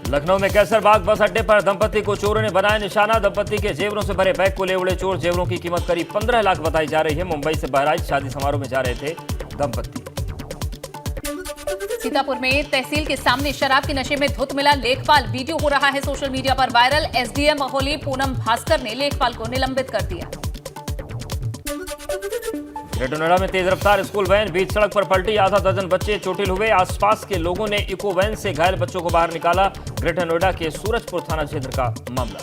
लखनऊ में कैसरबाग बस अड्डे पर दंपति को चोरों ने बनाया निशाना। दंपति के जेवरों से भरे बैग को ले उड़े चोर। जेवरों की कीमत करीब 15 लाख बताई जा रही है। मुंबई से बहराइच शादी समारोह में जा रहे थे दंपति। सीतापुर में तहसील के सामने शराब के नशे में धुत मिला लेखपाल। वीडियो हो रहा है सोशल मीडिया पर वायरल। एसडीएम महोली पूनम भास्कर ने लेखपाल को निलंबित कर दिया। ग्रेटर नोएडा में तेज रफ्तार स्कूल वैन बीच सड़क पर पलटी। आधा दर्जन बच्चे चोटिल हुए। आसपास के लोगों ने इको वैन से घायल बच्चों को बाहर निकाला। ग्रेटर नोएडा के सूरजपुर थाना क्षेत्र का मामला।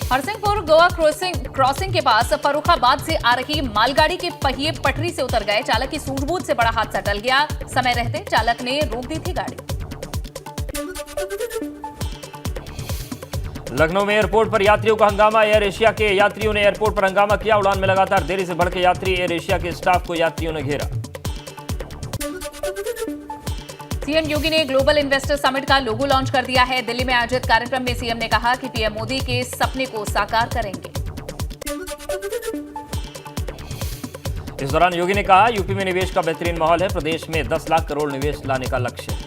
हरसिंहपुर गोवा क्रॉसिंग के पास फर्रुखाबाद से आ रही मालगाड़ी के पहिए पटरी से उतर गए। चालक की सूझबूझ से बड़ा हादसा टल गया। समय रहते चालक ने रोक दी थी गाड़ी। लखनऊ में एयरपोर्ट पर यात्रियों का हंगामा। एयर एशिया के यात्रियों ने एयरपोर्ट पर हंगामा किया। उड़ान में लगातार देरी से भड़के यात्री। एयर एशिया के स्टाफ को यात्रियों ने घेरा। सीएम योगी ने ग्लोबल इन्वेस्टर समिट का लोगो लॉन्च कर दिया है। दिल्ली में आयोजित कार्यक्रम में सीएम ने कहा कि पीएम मोदी के सपने को साकार करेंगे। इस दौरान योगी ने कहा, यूपी में निवेश का बेहतरीन माहौल है। प्रदेश में 10 लाख करोड़ निवेश लाने का लक्ष्य है।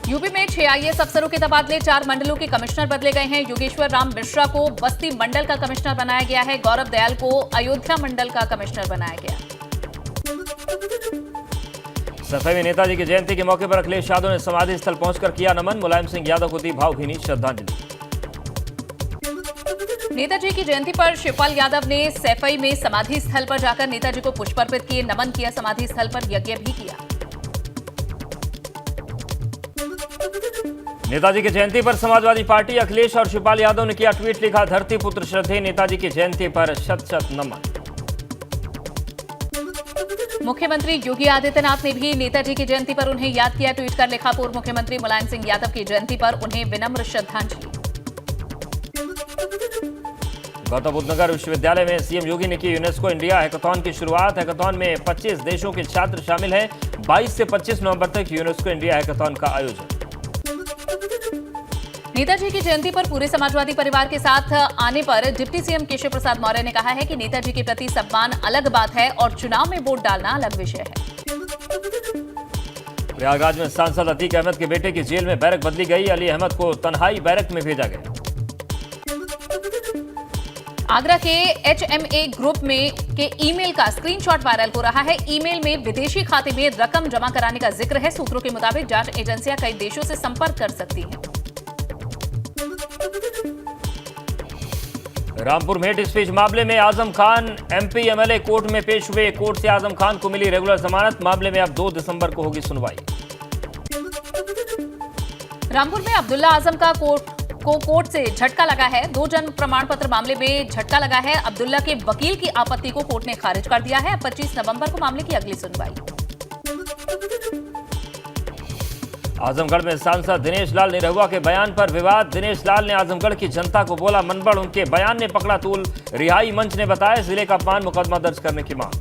यूपी में 6 आईएएस अफसरों के तबादले। 4 मंडलों के कमिश्नर बदले गए हैं। योगेश्वर राम मिश्रा को बस्ती मंडल का कमिश्नर बनाया गया है। गौरव दयाल को अयोध्या मंडल का कमिश्नर बनाया गया। सफाई में नेताजी की जयंती के मौके पर अखिलेश यादव ने समाधि स्थल पहुंचकर किया नमन। मुलायम सिंह यादव को दी भावभीनी श्रद्धांजलि। नेताजी की जयंती पर शिवपाल यादव ने सैफई में समाधि स्थल पर जाकर नेताजी को पुष्प अर्पित किए, नमन किया। समाधि स्थल पर यज्ञ भी किया। नेताजी की जयंती पर समाजवादी पार्टी अखिलेश और शिवपाल यादव ने किया ट्वीट। लिखा, धरती पुत्र श्रद्धेय नेताजी की जयंती पर शत शत नमन। मुख्यमंत्री योगी आदित्यनाथ ने भी नेताजी की जयंती पर उन्हें याद किया। ट्वीट कर लिखा, पूर्व मुख्यमंत्री मुलायम सिंह यादव की जयंती पर उन्हें विनम्र श्रद्धांजलि। गौतम बुद्ध नगर विश्वविद्यालय में सीएम योगी ने की यूनेस्को इंडिया हैकाथॉन की शुरुआत। हैकाथॉन में 25 देशों के छात्र शामिल हैं। 22 से 25 नवंबर तक यूनेस्को इंडिया हैकाथॉन का आयोजन। नेताजी की जयंती पर पूरे समाजवादी परिवार के साथ आने पर डिप्टी सीएम केशव प्रसाद मौर्य ने कहा है कि नेताजी के प्रति सम्मान अलग बात है और चुनाव में वोट डालना अलग विषय है। प्रयागराज में सांसद अतीक अहमद के बेटे की जेल में बैरक बदली गई। अली अहमद को तन्हाई बैरक में भेजा गया। आगरा के एचएमए ग्रुप में के ईमेल का स्क्रीनशॉट वायरल हो रहा है। ईमेल में विदेशी खाते में रकम जमा कराने का जिक्र है। सूत्रों के मुताबिक जांच एजेंसियां कई देशों से संपर्क कर सकती हैं। रामपुर में हेट स्पीच मामले में Azam Khan MP MLA court में पेश हुए। कोर्ट से आजम खान को मिली रेगुलर जमानत। मामले में अब 2 दिसंबर को होगी सुनवाई। रामपुर में अब्दुल्ला आजम का कोर्ट से झटका लगा है। 2 जन्म प्रमाण पत्र मामले में झटका लगा है। अब्दुल्ला के वकील की आपत्ति को कोर्ट ने खारिज कर दिया है। 25 नवंबर को मामले की अगली सुनवाई। आजमगढ़ में सांसद दिनेश लाल निरहुआ के बयान पर विवाद। दिनेश लाल ने आजमगढ़ की जनता को बोला मनबड़। उनके बयान ने पकड़ा तूल। रिहाई मंच ने बताया जिले का अपमान मुकदमा दर्ज करने की मांग।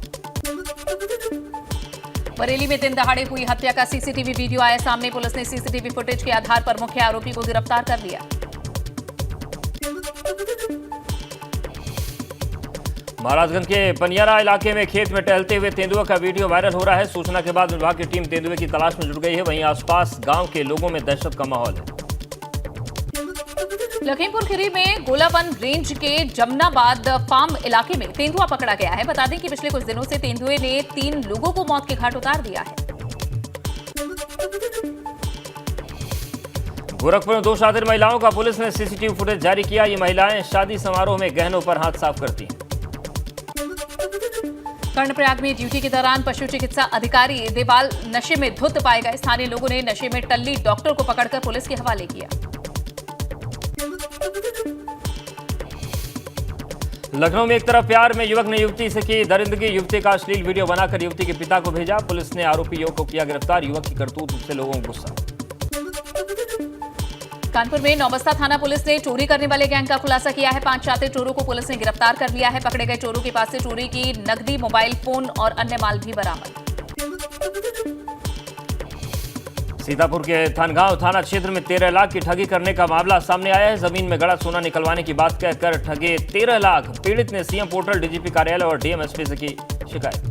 बरेली में दिन दहाड़े हुई हत्या का सीसीटीवी वीडियो आया सामने। पुलिस ने सीसीटीवी फुटेज के आधार पर मुख्य आरोपी को गिरफ्तार कर लिया। महाराजगंज के पनियारा इलाके में खेत में टहलते हुए तेंदुए का वीडियो वायरल हो रहा है। सूचना के बाद विभाग की टीम तेंदुए की तलाश में जुट गई है। वहीं आसपास गांव के लोगों में दहशत का माहौल है। लखीमपुर खीरी में गोलावन रेंज के जमनाबाद फार्म इलाके में तेंदुआ पकड़ा गया है। बता दें कि पिछले कुछ दिनों से तेंदुए ने 3 लोगों को मौत के घाट उतार दिया है। गोरखपुर में 2 शातिर महिलाओं का पुलिस ने सीसीटीवी फुटेज जारी किया। ये महिलाएं शादी समारोह में गहनों पर हाथ साफ करती हैं। कर्णप्रयाग में ड्यूटी के दौरान पशु चिकित्सा अधिकारी देवाल नशे में धुत पाए गए। स्थानीय लोगों ने नशे में टल्ली डॉक्टर को पकड़कर पुलिस के हवाले किया। लखनऊ में एक तरफ प्यार में युवक ने युवती से की दरिंदगी। युवती का अश्लील वीडियो बनाकर युवती के पिता को भेजा। पुलिस ने आरोपी युवक को किया गिरफ्तार। युवक की करतूत से लोगों को गुस्सा। कानपुर में नौबस्ता थाना पुलिस ने चोरी करने वाले गैंग का खुलासा किया है। 5 शातिर चोरों को पुलिस ने गिरफ्तार कर लिया है। पकड़े गए चोरों के पास से चोरी की नकदी, मोबाइल फोन और अन्य माल भी बरामद। सीतापुर के थनगांव थाना क्षेत्र में 13 लाख की ठगी करने का मामला सामने आया है। जमीन में गड़ा सोना निकलवाने की बात कहकर ठगे 13 लाख। पीड़ित ने सीएम पोर्टल, डीजीपी कार्यालय और डीएम एसपी से की शिकायत।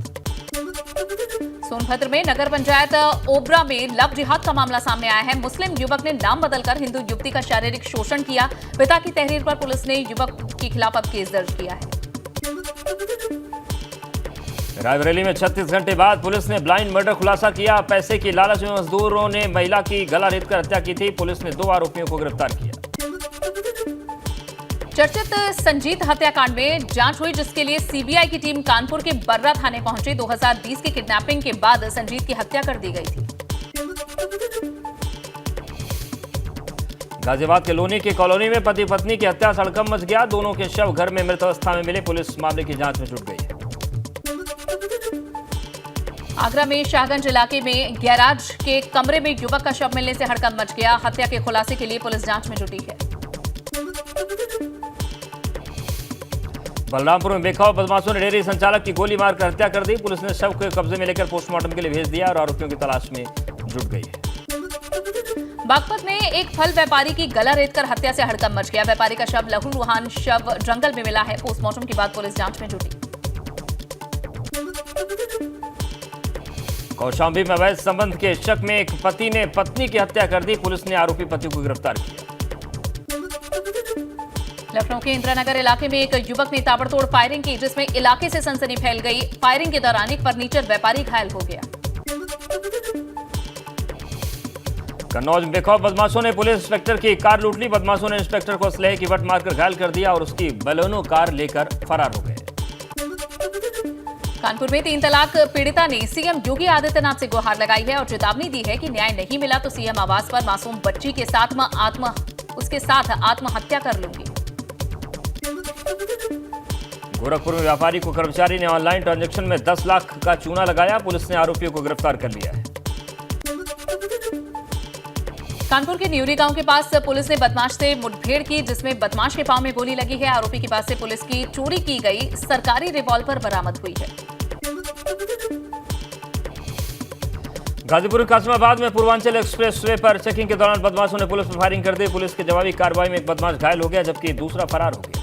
सोनभद्र में नगर पंचायत ओबरा में लव जिहाद का मामला सामने आया है। मुस्लिम युवक ने नाम बदलकर हिंदू युवती का शारीरिक शोषण किया। पिता की तहरीर पर पुलिस ने युवक के खिलाफ अब केस दर्ज किया है। रायबरेली में 36 घंटे बाद पुलिस ने ब्लाइंड मर्डर खुलासा किया। पैसे की लालच में मजदूरों ने महिला की गला रेतकर हत्या की थी। पुलिस ने 2 आरोपियों को गिरफ्तार किया। चर्चित संजीत हत्याकांड में जांच हुई, जिसके लिए सीबीआई की टीम कानपुर के बर्रा थाने पहुंची। 2020 की किडनैपिंग के बाद संजीत की हत्या कर दी गई थी। गाजियाबाद के लोनी की कॉलोनी में पति पत्नी की हत्या सड़कम मच गया। दोनों के शव घर में मृत अवस्था में मिले। पुलिस मामले की जांच में जुट गई है। आगरा में शाहगंज इलाके में गैराज के कमरे में युवक का शव मिलने से हड़कंप मच गया। हत्या के खुलासे के लिए पुलिस जांच में जुटी है। बलरामपुर में बेखौफ बदमाशों ने डेयरी संचालक की गोली मारकर हत्या कर दी। पुलिस ने शव को कब्जे में लेकर पोस्टमार्टम के लिए भेज दिया और आरोपियों की तलाश में जुट गई है। बागपत में एक फल व्यापारी की गला रेतकर हत्या से हड़कंप मच गया। व्यापारी का शव लहूलुहान शव जंगल में मिला है। पोस्टमार्टम के बाद पुलिस जांच में जुटी। कौशाम्बी में अवैध संबंध के शक में एक पति ने पत्नी की हत्या कर दी। पुलिस ने आरोपी पति को गिरफ्तार किया। लखनऊ के इंदिरानगर इलाके में एक युवक ने ताबड़तोड़ फायरिंग की, जिसमें इलाके से सनसनी फैल गई। फायरिंग के दौरान एक फर्नीचर व्यापारी घायल हो गया। कन्नौज में बेखौफ बदमाशों ने पुलिस इंस्पेक्टर की कार लूट ली। बदमाशों ने इंस्पेक्टर को असलहे की वट मारकर घायल कर दिया और उसकी बलेनो कार लेकर फरार हो गए। कानपुर में 3 तलाक पीड़िता ने सीएम योगी आदित्यनाथ से गुहार लगाई है और चेतावनी दी है कि न्याय नहीं मिला तो सीएम आवास पर मासूम बच्ची के साथ आत्महत्या कर लूंगी। गोरखपुर में व्यापारी को कर्मचारी ने ऑनलाइन ट्रांजैक्शन में 10 लाख का चूना लगाया। पुलिस ने आरोपियों को गिरफ्तार कर लिया है। कानपुर के न्यूरी गांव के पास पुलिस ने बदमाश से मुठभेड़ की, जिसमें बदमाश के पांव में गोली लगी है। आरोपी के पास से पुलिस की चोरी की गई सरकारी रिवॉल्वर बरामद हुई है। गाजीपुर कासिमाबाद में पूर्वांचल एक्सप्रेस वे पर चेकिंग के दौरान बदमाशों ने पुलिस पर फायरिंग कर दी। पुलिस की जवाबी कार्रवाई में एक बदमाश घायल हो गया, जबकि दूसरा फरार हो गया।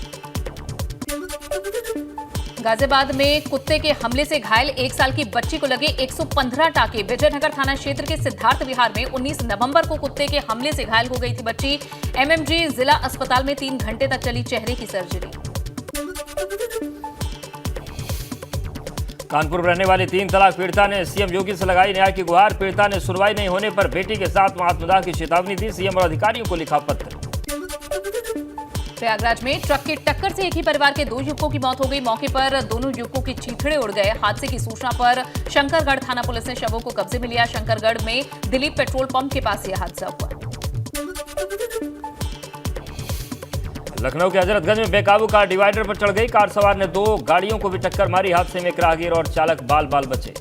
गाजियाबाद में कुत्ते के हमले से घायल 1 साल की बच्ची को लगे 115 टाके। विजयनगर थाना क्षेत्र के सिद्धार्थ विहार में 19 नवंबर को कुत्ते के हमले से घायल हो गई थी बच्ची। एमएमजी जिला अस्पताल में 3 घंटे तक चली चेहरे की सर्जरी। कानपुर में रहने वाली 3 तलाक पीड़िता ने सीएम योगी से लगाई न्याय की गुहार। पीड़िता ने सुनवाई नहीं होने पर बेटी के साथ आत्मदाह की चेतावनी दी। सीएम और अधिकारियों को लिखा पत्र। प्रयागराज में ट्रक की टक्कर से एक ही परिवार के 2 युवकों की मौत हो गई। मौके पर दोनों युवकों की चीथड़े उड़ गए। हादसे की सूचना पर शंकरगढ़ थाना पुलिस ने शवों को कब्जे में लिया। शंकरगढ़ में दिलीप पेट्रोल पंप के पास यह हादसा हुआ। लखनऊ के हजरतगंज में बेकाबू कार डिवाइडर पर चढ़ गई। कार सवार ने 2 गाड़ियों को भी टक्कर मारी। हादसे में एक राहगीर और चालक बाल बाल बचे।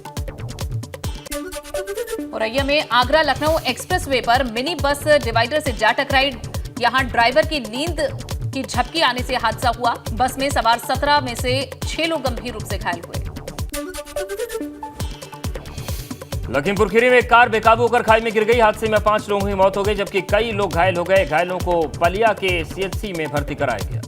औरैया में आगरा लखनऊ एक्सप्रेस वे पर मिनी बस डिवाइडर से जा टकराई। यहां ड्राइवर की नींद की झपकी आने से हादसा हुआ। बस में सवार 17 में से 6 लोग गंभीर रूप से घायल हुए। लखीमपुर खीरी में एक कार बेकाबू होकर खाई में गिर गई। हादसे में 5 लोगों की मौत हो गई, जबकि कई लोग घायल हो गए। घायलों को पलिया के सीएचसी में भर्ती कराया गया।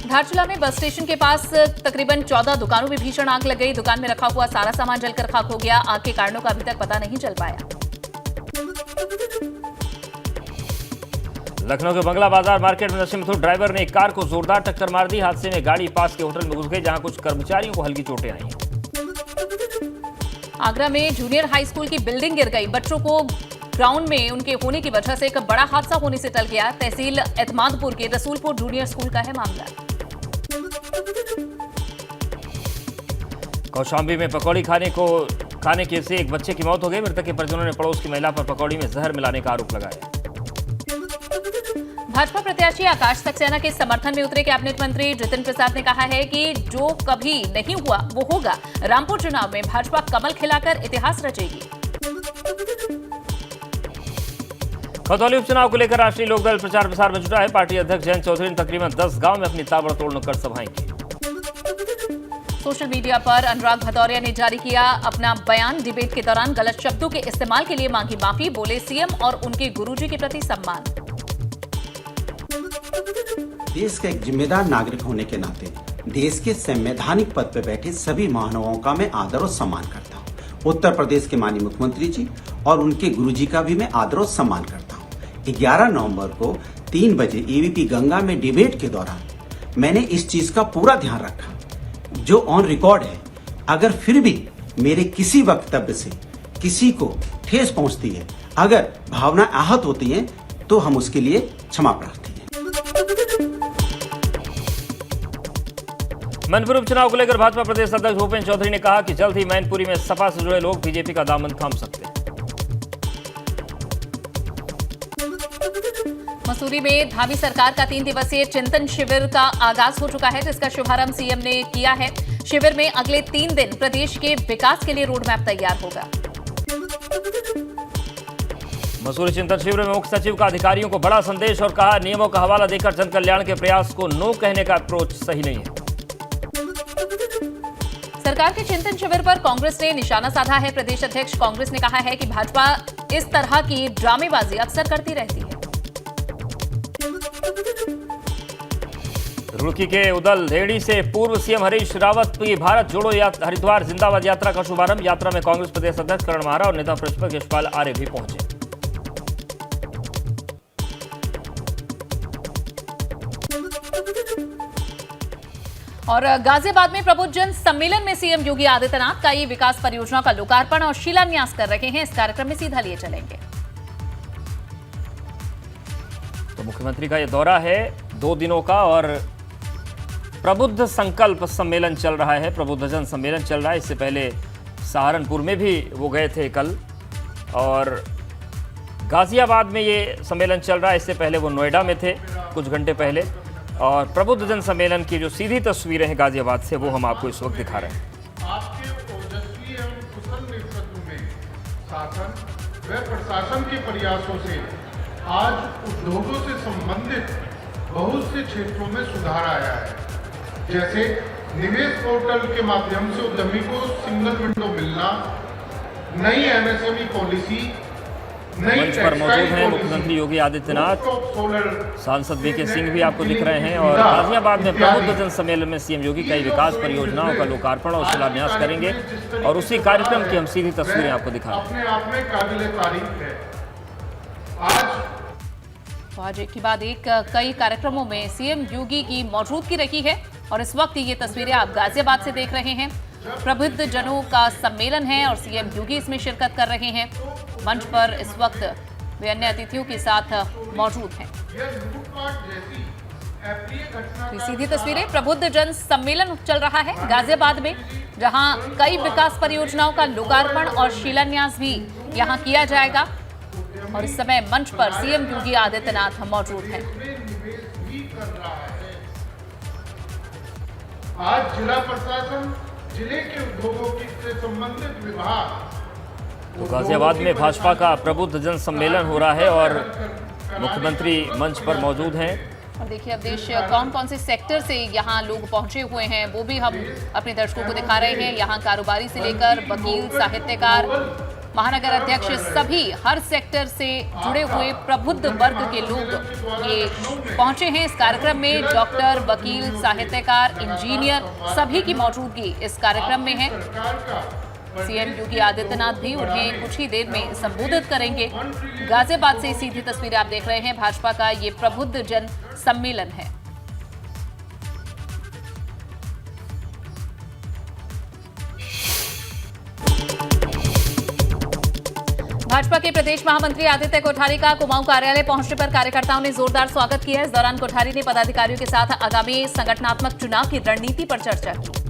धारचूला में बस स्टेशन के पास तकरीबन 14 दुकानों में भीषण आग लग गई। दुकान में रखा हुआ सारा सामान जलकर खाक हो गया। आग के कारणों का अभी तक पता नहीं चल पाया। लखनऊ के बंगला बाजार मार्केट में नशे में धुत ड्राइवर ने एक कार को जोरदार टक्कर मार दी। हादसे में गाड़ी पास के होटल में घुस गई, जहां कुछ कर्मचारियों को हल्की चोटें आई। आगरा में जूनियर हाई स्कूल की बिल्डिंग गिर गई। बच्चों को ग्राउंड में उनके होने की वजह से एक बड़ा हादसा होने से टल गया। तहसील एतमादपुर के रसूलपुर जूनियर स्कूल का है मामला। कौशाम्बी में पकौड़ी खाने के से एक बच्चे की मौत हो गई। मृतक के परिजनों ने पड़ोस की महिला पर पकौड़ी में जहर मिलाने का आरोप लगाया। भाजपा प्रत्याशी आकाश सक्सेना के समर्थन में उतरे कैबिनेट मंत्री जितिन प्रसाद ने कहा है कि जो कभी नहीं हुआ वो होगा। रामपुर चुनाव में भाजपा कमल खिलाकर इतिहास रचेगी। खतौली उपचुनाव को लेकर राष्ट्रीय लोकदल प्रचार प्रसार में जुटा है। पार्टी अध्यक्ष जयंत चौधरी ने तकरीबन 10 गांव में अपनी ताबड़तोड़ नुक्कड़ सभाएं की। सोशल मीडिया पर अनुराग भदौरिया ने जारी किया अपना बयान। डिबेट के दौरान गलत शब्दों के इस्तेमाल के लिए मांगी माफी। बोले सीएम और उनके गुरुजी के प्रति सम्मान। देश का एक जिम्मेदार नागरिक होने के नाते देश के संवैधानिक पद पर बैठे सभी महानुभावों का मैं आदर और सम्मान करता हूँ। उत्तर प्रदेश के माननीय मुख्यमंत्री जी और उनके गुरुजी का भी मैं आदर और सम्मान करता हूं। 11 नवंबर को 3 बजे एबीपी गंगा में डिबेट के दौरान मैंने इस चीज का पूरा ध्यान रखा जो ऑन रिकॉर्ड है। अगर फिर भी मेरे किसी वक्तव्य से किसी को ठेस पहुंचती है, अगर भावना आहत होती है, तो हम उसके लिए क्षमा प्रार्थी हैं। मैनपुरी उपचुनाव को लेकर भाजपा प्रदेश अध्यक्ष भूपेन्द्र चौधरी ने कहा कि जल्द ही मैनपुरी में सपा से जुड़े लोग बीजेपी का दामन थाम सकते हैं। मसूरी में धामी सरकार का 3 दिवसीय चिंतन शिविर का आगाज हो चुका है, जिसका शुभारंभ सीएम ने किया है। शिविर में अगले 3 दिन प्रदेश के विकास के लिए रोड मैप तैयार होगा। मसूरी चिंतन शिविर में मुख्य सचिव का अधिकारियों को बड़ा संदेश और कहा, नियमों का हवाला देकर जन कल्याण के प्रयास को नो कहने का अप्रोच सही नहीं है। सरकार के चिंतन शिविर पर कांग्रेस ने निशाना साधा है। प्रदेश अध्यक्ष कांग्रेस ने कहा है कि भाजपा इस तरह की ड्रामेबाजी अक्सर करती रहती है। रुड़की के उदल धेड़ी से पूर्व सीएम हरीश रावत की भारत जोड़ो हरिद्वार जिंदाबाद यात्रा का शुभारंभ। यात्रा में कांग्रेस प्रदेश अध्यक्ष करण माहरा और नेता प्रतिपक्ष यशपाल आर्य भी पहुंचे। और गाजियाबाद में प्रबुद्ध जन सम्मेलन में सीएम योगी आदित्यनाथ कई विकास परियोजनाओं का लोकार्पण और शिलान्यास कर रहे हैं। इस कार्यक्रम में सीधा लिए चलेंगे। तो मुख्यमंत्री का यह दौरा है 2 दिनों का और प्रबुद्ध संकल्प सम्मेलन चल रहा है, प्रबुद्ध जन सम्मेलन चल रहा है। इससे पहले सहारनपुर में भी वो गए थे कल और गाजियाबाद में ये सम्मेलन चल रहा है। इससे पहले वो नोएडा में थे कुछ घंटे पहले। और प्रबुद्ध जन सम्मेलन की जो सीधी तस्वीरें हैं गाजियाबाद से, वो हम आपको इस वक्त दिखा रहे हैं। आपके ओजस्वी एवं कुशल नेतृत्व में शासन व प्रशासन के प्रयासों से आज उद्योगों से संबंधित बहुत से क्षेत्रों में सुधार आया है। जैसे निवेश पोर्टल के माध्यम से उद्यमी को सिंगल विंडो मिलना, नई एमएसएमई पॉलिसी, मंच पर मौजूद हैं मुख्यमंत्री योगी आदित्यनाथ, सांसद वीके सिंह भी आपको दिख रहे हैं। और गाजियाबाद में प्रबुद्ध जन सम्मेलन में सीएम योगी कई विकास परियोजनाओं का लोकार्पण और शिलान्यास करेंगे और उसी कार्यक्रम की हम सीधी तस्वीरें आपको दिखा रहे हैं। अपने आप में काबिले तारीफ है। आज एक के बाद एक कई कार्यक्रमों में सीएम योगी की मौजूदगी रही है और इस वक्त ये तस्वीरें आप गाजियाबाद से देख रहे हैं। प्रबुद्ध जनों का सम्मेलन है और सीएम योगी इसमें शिरकत कर रहे हैं। मंच पर इस वक्त वे अन्य अतिथियों के साथ मौजूद हैं। तो सीधी तस्वीरें प्रबुद्ध जन सम्मेलन चल रहा है गाजियाबाद में, जहां कई विकास परियोजनाओं का लोकार्पण और शिलान्यास भी यहां किया जाएगा। और इस समय मंच पर सीएम योगी आदित्यनाथ मौजूद हैं। आज जिला प्रशासन जिले के उद्योगों से संबंधित विभाग तो गाजियाबाद में भाजपा का प्रबुद्ध जन सम्मेलन हो रहा है और मुख्यमंत्री मंच पर मौजूद हैं। और देखिए अब देश कौन कौन से सेक्टर से यहाँ लोग पहुंचे हुए हैं वो भी हम अपने दर्शकों को दिखा रहे हैं। यहाँ कारोबारी से लेकर वकील, साहित्यकार, महानगर अध्यक्ष, सभी हर सेक्टर से जुड़े हुए प्रबुद्ध वर्ग के लोग ये पहुंचे हैं इस कार्यक्रम में। डॉक्टर, वकील, साहित्यकार, इंजीनियर सभी की मौजूदगी इस कार्यक्रम में है। सीएम योगी आदित्यनाथ भी उन्हें कुछ ही देर में संबोधित करेंगे। गाजियाबाद से सीधी तस्वीरें आप देख रहे हैं। भाजपा का ये प्रबुद्ध जन सम्मेलन है। भाजपा के प्रदेश महामंत्री आदित्य कोठारी का कुमाऊं कार्यालय पहुंचने पर कार्यकर्ताओं ने जोरदार स्वागत किया। इस दौरान कोठारी ने पदाधिकारियों के साथ आगामी संगठनात्मक चुनाव की रणनीति पर चर्चा की।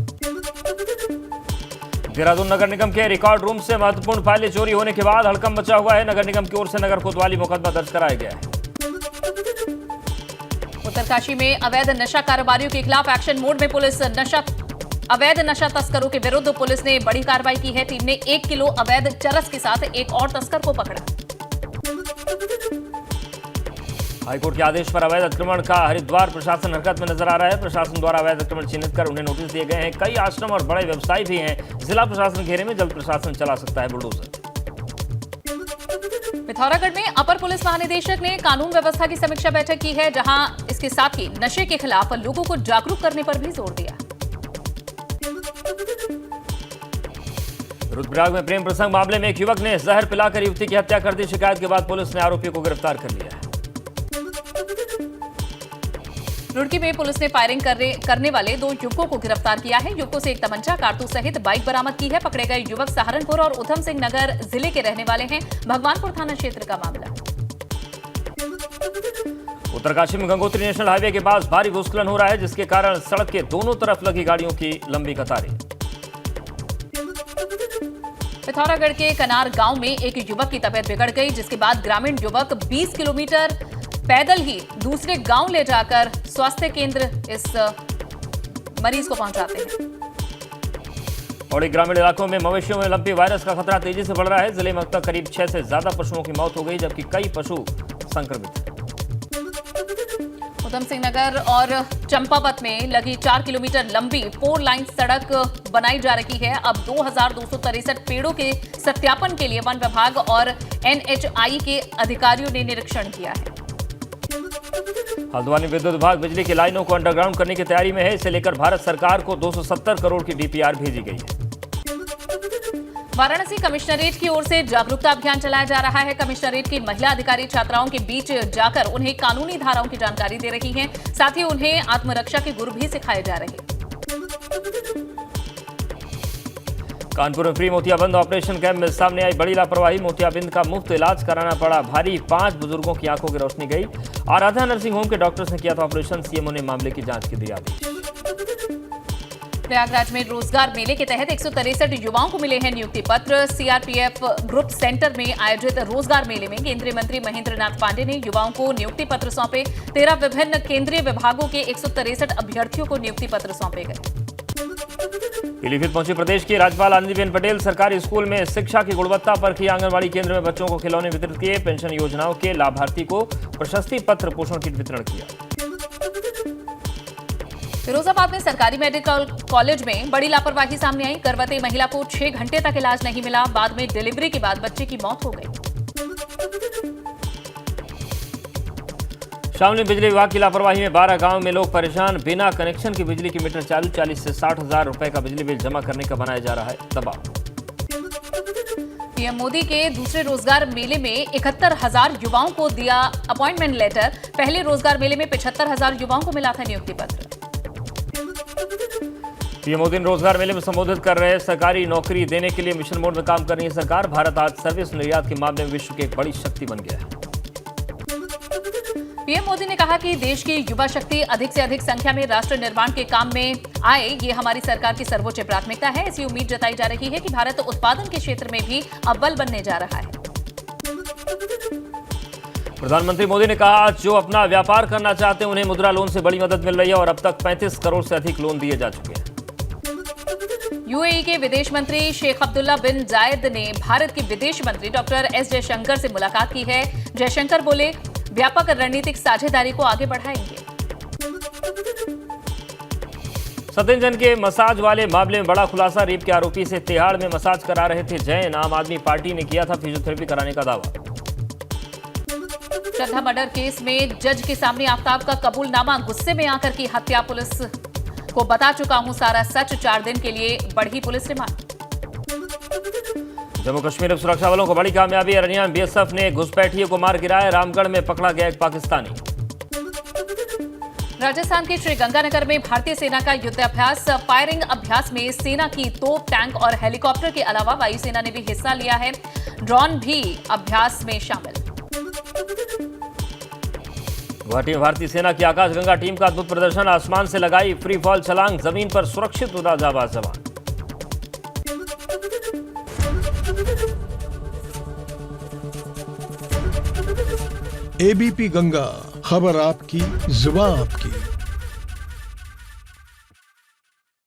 देहरादून नगर निगम के रिकॉर्ड रूम से महत्वपूर्ण फाइलें चोरी होने के बाद हड़कंप मचा हुआ है। नगर निगम की ओर से नगर कोतवाली मुकदमा दर्ज कराया गया है। उत्तरकाशी में अवैध नशा कारोबारियों के खिलाफ एक्शन मोड में पुलिस। अवैध नशा तस्करों के विरुद्ध पुलिस ने बड़ी कार्रवाई की है। टीम ने 1 किलो अवैध चरस के साथ एक और तस्कर को पकड़ा। हाईकोर्ट के आदेश पर अवैध अतिक्रमण का हरिद्वार प्रशासन हरकत में नजर आ रहा है। प्रशासन द्वारा अवैध अतिक्रमण चिन्हित कर उन्हें नोटिस दिए गए हैं। कई आश्रम और बड़े व्यवसायी भी हैं। जिला प्रशासन घेरे में, जल्द प्रशासन चला सकता है बुलडोजर। पिथौरागढ़ में अपर पुलिस महानिदेशक ने कानून व्यवस्था की समीक्षा बैठक की है, जहां इसके साथ ही नशे के खिलाफ लोगों को जागरूक करने पर भी जोर दिया। रुद्रप्रयाग में प्रेम प्रसंग मामले में एक युवक ने जहर पिलाकर युवती की हत्या कर दी। शिकायत के बाद पुलिस ने आरोपी को गिरफ्तार कर लिया है। रुड़की में पुलिस ने फायरिंग करने वाले 2 युवकों को गिरफ्तार किया है। युवकों से एक तमंचा, कारतूस सहित बाइक बरामद की है। पकड़े गए युवक सहारनपुर और उधम सिंह नगर जिले के रहने वाले हैं। भगवानपुर थाना क्षेत्र का मामला। उत्तरकाशी में गंगोत्री नेशनल हाईवे के पास भारी भूस्खलन हो रहा है, जिसके कारण सड़क के दोनों तरफ लगी गाड़ियों की लंबी कतारें। पिथौरागढ़ के कनार गांव में एक युवक की तबीयत बिगड़ गई, जिसके बाद ग्रामीण युवक 20 किलोमीटर पैदल ही दूसरे गांव ले जाकर स्वास्थ्य केंद्र इस मरीज को पहुंचाते हैं। और ग्रामीण इलाकों में मवेशियों में लंपी वायरस का खतरा तेजी से बढ़ रहा है। जिले में अब तक करीब 6 से ज्यादा पशुओं की मौत हो गई, जबकि कई पशु संक्रमित हैं। उधम सिंह नगर और चंपावत में लगी 4 किलोमीटर लंबी 4 लाइन सड़क बनाई जा रही है। अब 2263 पेड़ों के सत्यापन के लिए वन विभाग और NHI के अधिकारियों ने निरीक्षण किया है। हल्द्वानी विद्युत विभाग बिजली की लाइनों को अंडरग्राउंड करने की तैयारी में है। इसे लेकर भारत सरकार को 270 करोड़ की DPR भेजी गई है। वाराणसी कमिश्नरेट की ओर से जागरूकता अभियान चलाया जा रहा है। कमिश्नरेट की महिला अधिकारी छात्राओं के बीच जाकर उन्हें कानूनी धाराओं की जानकारी दे रही हैं। साथ ही उन्हें आत्मरक्षा के गुर भी सिखाए जा रहे हैं। कानपुर में फ्री मोतियाबिंद ऑपरेशन कैंप में सामने आई बड़ी लापरवाही। मोतियाबिंद का मुफ्त इलाज कराना पड़ा भारी। 5 बुजुर्गों की आंखों की रोशनी गई। आराधना नर्सिंग होम के डॉक्टर्स ने किया था ऑपरेशन। CMO ने मामले की जांच के दिए आदेश। प्रयागराज में रोजगार मेले के तहत 163 युवाओं को मिले हैं नियुक्ति पत्र। CRPF ग्रुप सेंटर में आयोजित रोजगार मेले में केंद्रीय मंत्री महेंद्र नाथ पांडे ने युवाओं को नियुक्ति पत्र सौंपे। 13 विभिन्न केंद्रीय विभागों के 163 अभ्यर्थियों को नियुक्ति पत्र सौंपे गए। पीलीभीत पहुंची प्रदेश की राज्यपाल आनंदीबेन पटेल। सरकारी स्कूल में शिक्षा की गुणवत्ता पर की। आंगनबाड़ी केंद्र में बच्चों को खिलौने वितरित किए। पेंशन योजनाओं के लाभार्थी को प्रशस्ति पत्र, पोषण किट वितरण किया। फिरोजाबाद में सरकारी मेडिकल कॉलेज में बड़ी लापरवाही सामने आई। गर्भवती महिला को 6 घंटे तक इलाज नहीं मिला। बाद में डिलीवरी के बाद बच्चे की मौत हो गई। शामली बिजली विभाग की लापरवाही में 12 गांव में लोग परेशान। बिना कनेक्शन की बिजली की मीटर चालू। 40 से 60 हजार रुपए का बिजली बिल जमा करने का बनाया जा रहा है दबाव। पीएम मोदी के दूसरे रोजगार मेले में 71,000 युवाओं को दिया अपॉइंटमेंट लेटर। पहले रोजगार मेले में 75,000 युवाओं को मिला था नियुक्ति पत्र। पीएम मोदी ने रोजगार मेले में संबोधित कर रहे सरकारी नौकरी देने के लिए मिशन मोड में काम कर रही है सरकार। भारत आज सर्विस निर्यात के मामले में विश्व की एक बड़ी शक्ति बन गया है। पीएम मोदी ने कहा कि देश की युवा शक्ति अधिक से अधिक संख्या में राष्ट्र निर्माण के काम में आए, ये हमारी सरकार की सर्वोच्च प्राथमिकता है। ऐसी उम्मीद जताई जा रही है कि भारत उत्पादन के क्षेत्र में भी अव्वल बनने जा रहा है। प्रधानमंत्री मोदी ने कहा, जो अपना व्यापार करना चाहते हैं उन्हें मुद्रा लोन से बड़ी मदद मिल रही है और अब तक 35 करोड़ से अधिक लोन दिए जा चुके हैं। यूएई के विदेश मंत्री शेख अब्दुल्ला बिन जायद ने भारत के विदेश मंत्री डॉक्टर एस जयशंकर से मुलाकात की है। जयशंकर बोले, व्यापक रणनीतिक साझेदारी को आगे बढ़ाएंगे। सत्येंद्र के मसाज वाले मामले में बड़ा खुलासा। रेप के आरोपी से तिहाड़ में मसाज करा रहे थे जैन। आम आदमी पार्टी ने किया था फिजियोथेरेपी कराने का दावा। श्रद्धा मर्डर केस में जज के सामने आफ्ताब का कबूलनामा। गुस्से में आकर की हत्या, पुलिस को बता चुका हूं सारा सच। 4 दिन के लिए बढ़ी पुलिस रिमांड। जम्मू कश्मीर में सुरक्षा बलों को बड़ी कामयाबी। अरनिया में BSF ने घुसपैठियों को मार गिराया। रामगढ़ में पकड़ा गया एक पाकिस्तानी। राजस्थान के श्रीगंगानगर में भारतीय सेना का युद्धाभ्यास। फायरिंग अभ्यास में सेना की तोप, टैंक और हेलीकॉप्टर के अलावा वायुसेना ने भी हिस्सा लिया है। ड्रोन भी अभ्यास में शामिल। गुवाहाटी में भारतीय सेना की आकाशगंगा टीम का अद्भुत प्रदर्शन। आसमान से लगाई फ्री फॉल छलांग। जमीन पर सुरक्षित उड़ा जाबाज जवान। ABP गंगा, खबर आपकी, जुबान आपकी।